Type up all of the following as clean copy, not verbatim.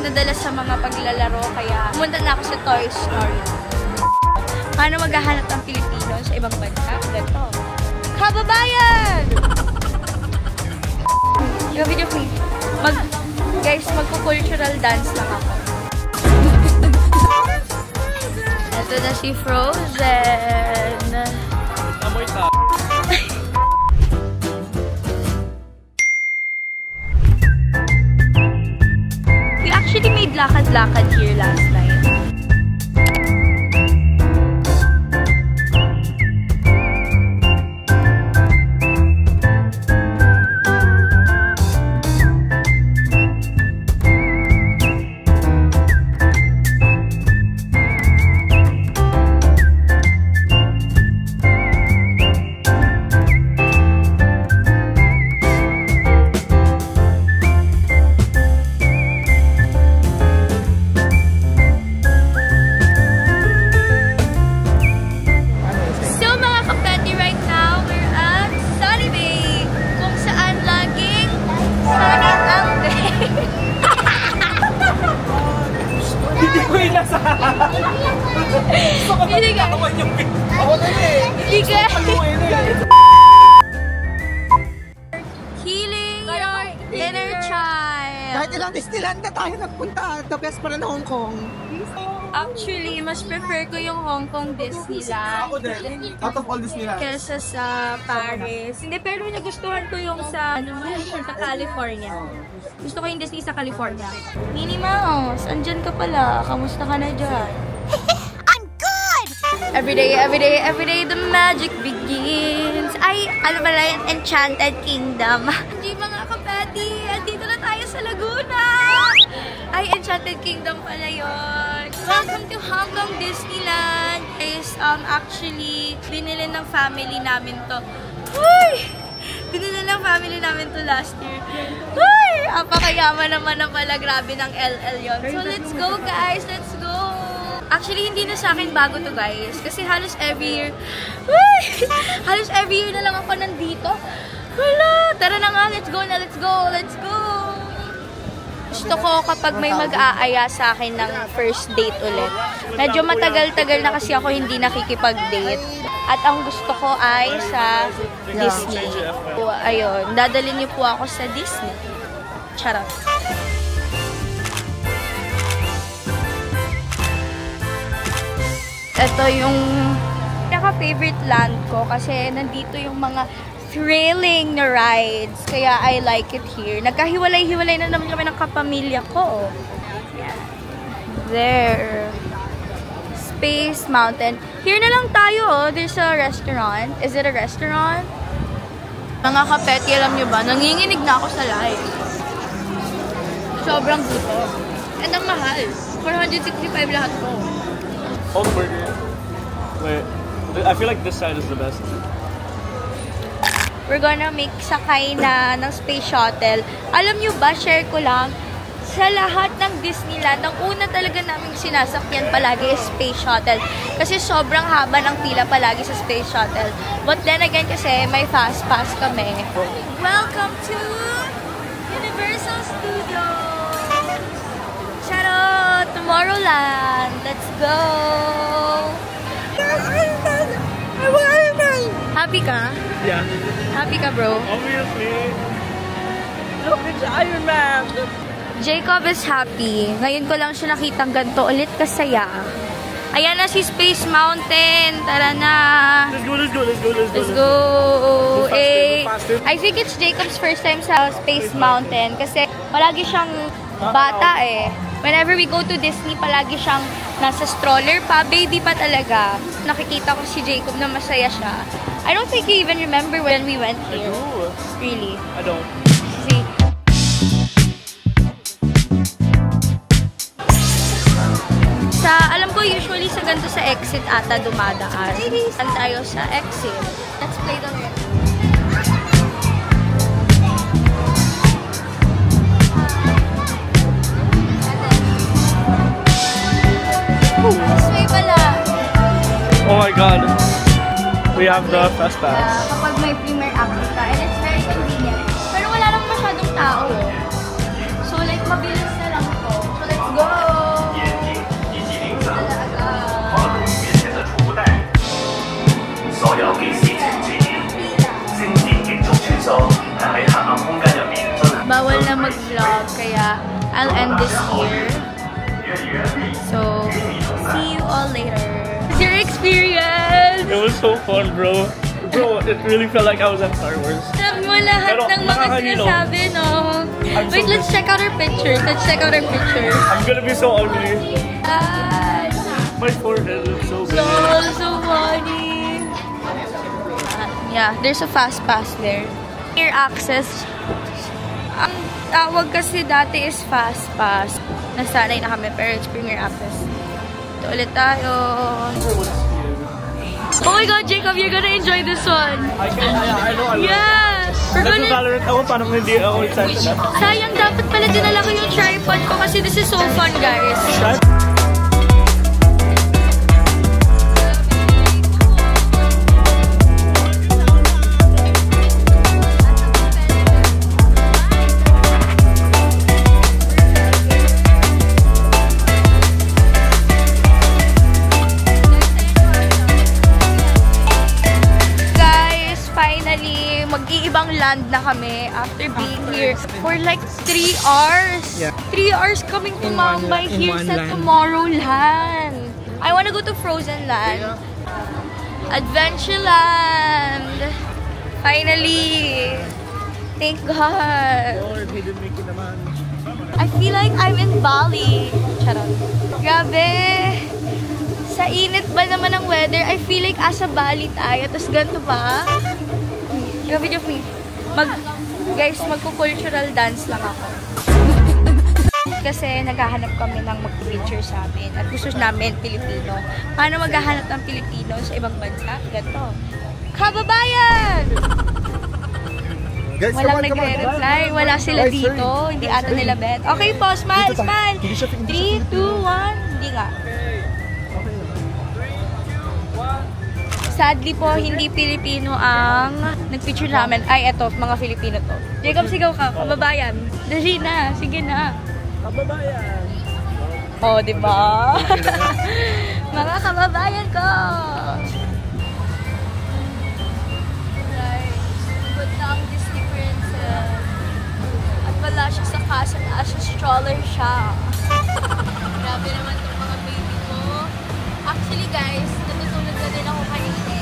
nadala sa mga paglalaro, kaya pumunta na ako sa Toy Story. Paano maghahanap ng Pilipino sa ibang bansa? Ganito. Kababayan! Yung video please. Guys, magpo-cultural dance lang ako. Ito na si Frozen. Amoy ta. We actually made lakad-lakad here last night. Hindi ka. Ako na eh. Hindi ka. Healing your inner child. Kahit ilang Disneyland na tayo nagpunta, the best pa rin Hong Kong. Actually, mas prefer ko yung Hong Kong Disneyland. Ako din. Out of all Disneyland. Kesa sa Paris. Hindi, pero nagustuhan ko yung sa California. Gusto ko yung Disney sa California. Minnie Mouse, andyan ka pala. Kamusta ka na dyan? I'm good! Every day, the magic begins. Ay, ano ba na yung Enchanted Kingdom? Hindi mga kapati, andito na tayo sa Laguna! Ay, Enchanted Kingdom pala yun. Welcome to Hong Kong Disneyland. Guys, actually, binili ng family namin to. Uy! Binili ng family namin to last year. Uy! Apakayaman naman na pala. Grabe ng LL yun. So, let's go guys! Let's go! Actually, hindi na sa akin bago to guys. Kasi halos every year, halos every year na lang ako nandito. Wala! Tara na nga, let's go na, let's go, let's go! Gusto ko kapag may mag-aaya sa akin ng first date ulit. Medyo matagal-tagal na kasi ako hindi nakikipag-date. At ang gusto ko ay sa Disney. Ayun, dadalhin niyo po ako sa Disney. Charot. Ito yung pinaka-favorite land ko kasi nandito yung mga thrilling na rides. Kaya I like it here. Nagkahiwalay-hiwalay na naman kami ng kapamilya ko. Yan. There. Space Mountain. Here na lang tayo, oh. There's a restaurant. Is it a restaurant? Mga kapeti, alam nyo ba? Nanginginig na ako sa live. Sobrang gusto. And ang mahal. 465 lahat ko. All the burger. Wait, I feel like this side is the best. We're gonna make sakay na ng space shuttle. Alam nyo ba, share ko lang, sa lahat ng Disneyland, ang una talaga naming sinasakyan palagi is space shuttle. Kasi sobrang haba ng pila palagi sa space shuttle. But then again, kasi may fast pass kami. Welcome to Universal Studios! Charot! Tomorrowland! Let's go! Happy ka? Yeah. Happy ka, bro? Obviously. Look, it's Iron Man! Jacob is happy. Ngayon ko lang siya nakitang ganito ulit kasaya. Ayan na si Space Mountain. Tara na. Let's go, let's go, let's go, let's go. Let's go. Move faster. I think it's Jacob's first time sa Space Mountain kasi palagi siyang bata eh. Whenever we go to Disney, palagi siyang nasa stroller pa. Baby pa talaga. Nakikita ko si Jacob na masaya siya. I don't think he even remember when we went here. I do. Really. I don't. See. Alam ko usually sa ganito sa exit ata dumadaan. Saan tayo sa exit? Let's play the game. This way pala. Oh my god. We have the fast pass. Kapag may premier access ka, and it's very convenient. Pero wala lang masyadong tao. So like mabilis na lang to. So like mag-vlog, kaya I'll end this here. So, see you all later. It's your experience! It was so fun, bro. Bro, it really felt like I was at Star Wars. Alam mo lahat ng mga sinasabi, no? Wait, let's check out our pictures. Let's check out our pictures. I'm gonna be so ugly. My forehead is so big. So funny. Yeah, there's a fast pass there. Premier access. Ang tawag kasi dati is fast pass. Nasanay na kami, pero it's premier access. Ito ulit tayo. Oh my God, Jacob, you're gonna enjoy this one. I know. Yeah! We're That's gonna... Valorant ako, paano kung hindi ako excited na? Sayang, dapat pala dinala ko yung tripod ko kasi this is so fun, guys. Mag-iibang land na kami after being here for like 3 hours. Yeah. 3 hours kaming tumambay here sa Tomorrowland. I wanna go to Frozen Land. Adventureland. Finally. Thank God. Lord, he didn't make it naman. I feel like I'm in Bali. Charot. Grabe. Sa init ba naman ng weather, I feel like asa Bali tayo. Tapos ganito ba? Grabe niyo, guys, magko-cultural dance lang ako. Kasi naghahanap kami ng mag-picture sa amin. At gusto namin Pilipino. Paano maghahanap ng Pilipino sa ibang bansa? Ganito. Kababayan! Guys, Walang nagre-reply. Wala sila dito. Hindi ata nila bet. Okay po, smile, smile. 3, 2, 1. Hindi nga. Sadly po, hindi Pilipino ang nagpicture namin. Ay, eto, mga Filipino to. Jacob, sigaw ka. Kababayan. Dali na. Sige na. Kababayan. Oh, diba? Mga kababayan ko. Right. Good na ang Disney princess. At wala siya sa casa na siya stroller siya. Grabe naman itong mga baby ko. Actually, guys, natutulog na din ako kanina.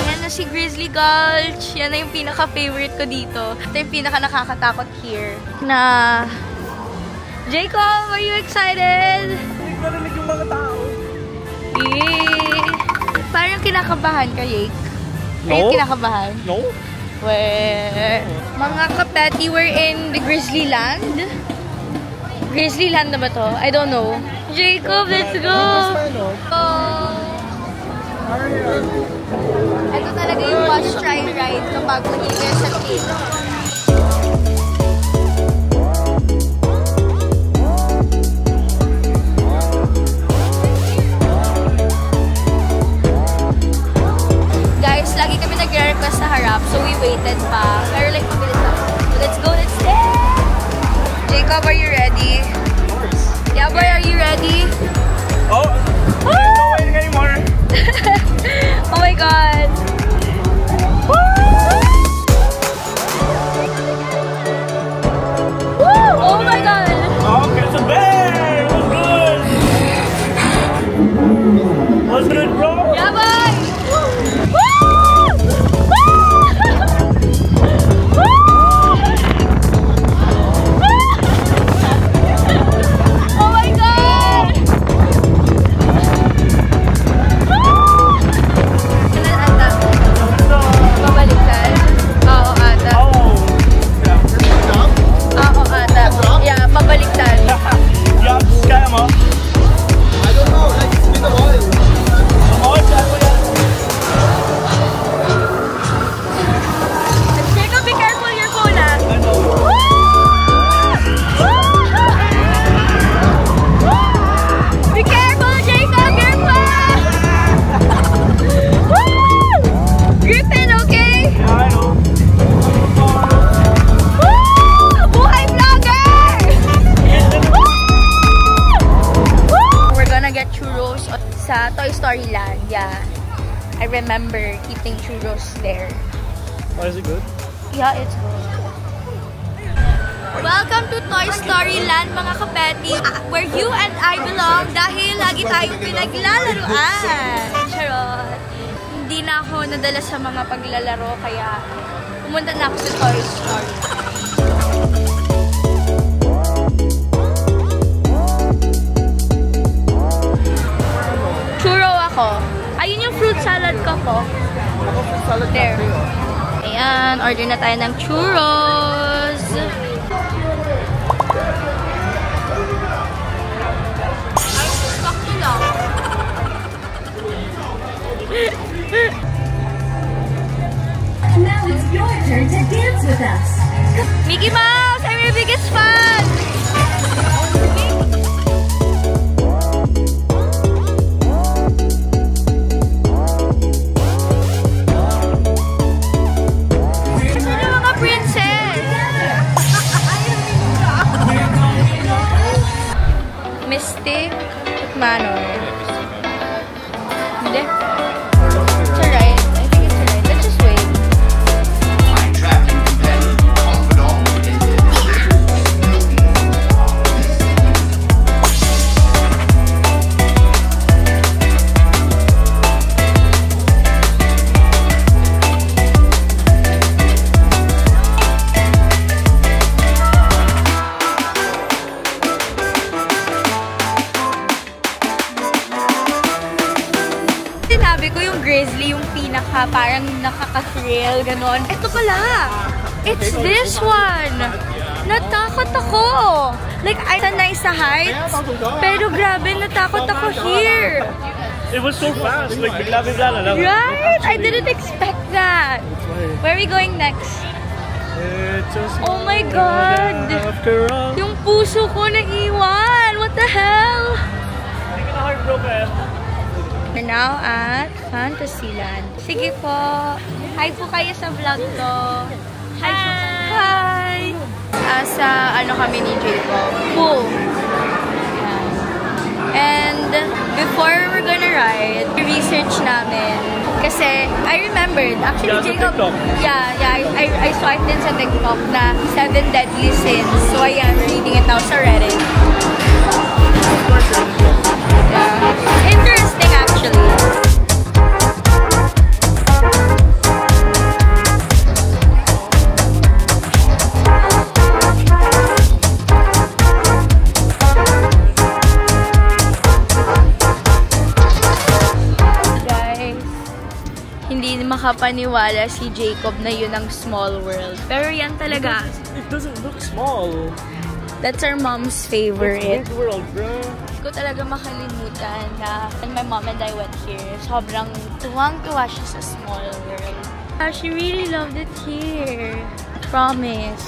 Yan na si Grizzly Gulch. Yan na yung pinaka-favorite ko dito. Ito yung pinaka-nakakatakot here. Na... Jacob, are you excited? Hindi ko narinig yung mga tao. Eh, parang kinakabahan ka, Jake. No. Are you kinakabahan? No? Well, mga kapeti, we're in the Grizzly Land. Grizzly Land na ba to? I don't know. Jacob, let's go! Ito talaga yung watch, try, ride kapag mahilig kayo sa kid. Guys, lagi kami nag-request sa harap, so we waited pa. Pero like, mabilis lang. So let's go, let's stay! Jacob, are you ready? Of course. Yeah, boy, are you ready? Oh! There's no waiting anymore! Oh my God! Woo! Oh my God! Oh, it's a bear! It was good! Was good, bro? Yeah, boy! Oh my God! interesting churros there. Oh, is it good? Yeah, it's good. Welcome to Toy Story Land, mga kapeti, where you and I belong dahil lagi tayong pinaglalaroan. Charot. Hindi na ako nadala sa mga paglalaro, kaya pumunta na ako sa Toy Story. Churro ako. Ayun yung fruit salad ko po. Ako fruit salad there. Ayan, order na tayo ng churros. Now it's your turn to dance with us. Mickey Mouse, I'm your biggest fan! Ano mga princess? Mystic Manor. Hindi? It's alright. I think it's alright. Let's just wait. My traveling companion, confidant, Sinabi ko yung Grizzly, yung pinaka parang nakaka-thrill, ganon. Ito pala! It's this one! Natakot ako! Like, I sanay sa heights, pero grabe, natakot ako here! It was so fast, like bigla-bigla na lang. Right? I didn't expect that! Where are we going next? Oh my God! After all. Yung puso ko naiwan! What the hell? Hindi ka na heartbroken. We're now at Fantasyland. Sige po. Hi po kayo sa vlog to. Hi! Sa ano kami ni Jacob? Pool. And before we're gonna ride, research namin. Kasi I remembered, actually Jacob, I swiped in sa TikTok na 7 deadly sins. So ayan, reading it now sa Reddit. Yeah. Interesting actually. Guys, hindi makapaniwala si Jacob na yun ang Small World. Pero yan talaga. It doesn't look small. That's our mom's favorite. It's big world, bro. Ko talaga makalimutan na when my mom and I went here, sobrang tuwang-tuwa siya sa Small World. She really loved it here. Promise.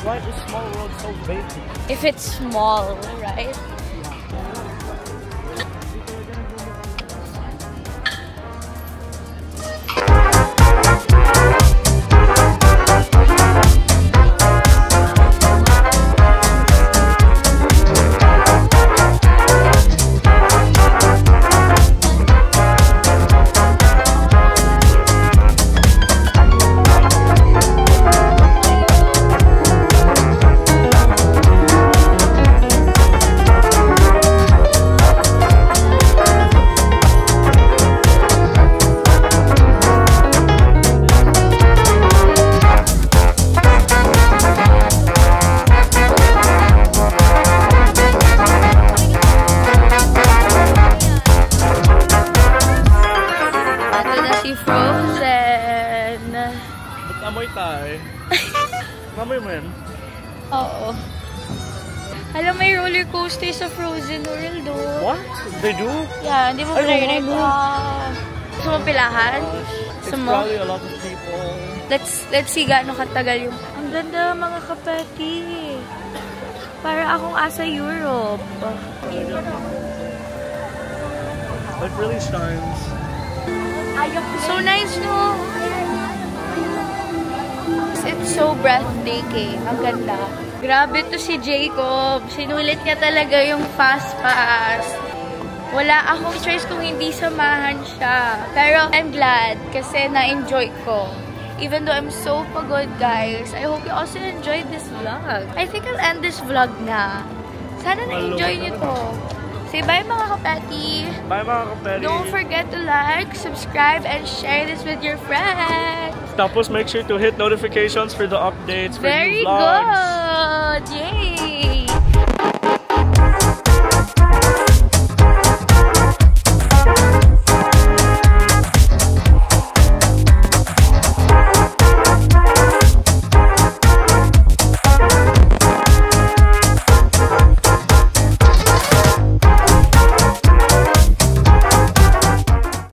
Why is Small World so big? If it's small, right? Amoy tayo. Amoy mo yan? Oo. Alam, may roller coaster sa Frozen World, oh. What? They do? Yeah, hindi mo pinarinig. Gusto mo pilahan? It's probably a lot of people. Let's see gaano katagal yung... Ang ganda, mga kapati. Para akong asa Europe. It really shines. So nice, no? It's so breathtaking. Ang ganda. Grabe to si Jacob. Sinulit niya talaga yung fast pass. Wala akong choice kung hindi samahan siya. Pero I'm glad kasi na-enjoy ko. Even though I'm so pagod, guys. I hope you also enjoyed this vlog. I think I'll end this vlog na. Sana na-enjoy niyo to. Say bye mga kapatty. Bye mga kapatty. Don't forget to like, subscribe, and share this with your friends. Tapos make sure to hit notifications for the updates for Very new vlogs. good.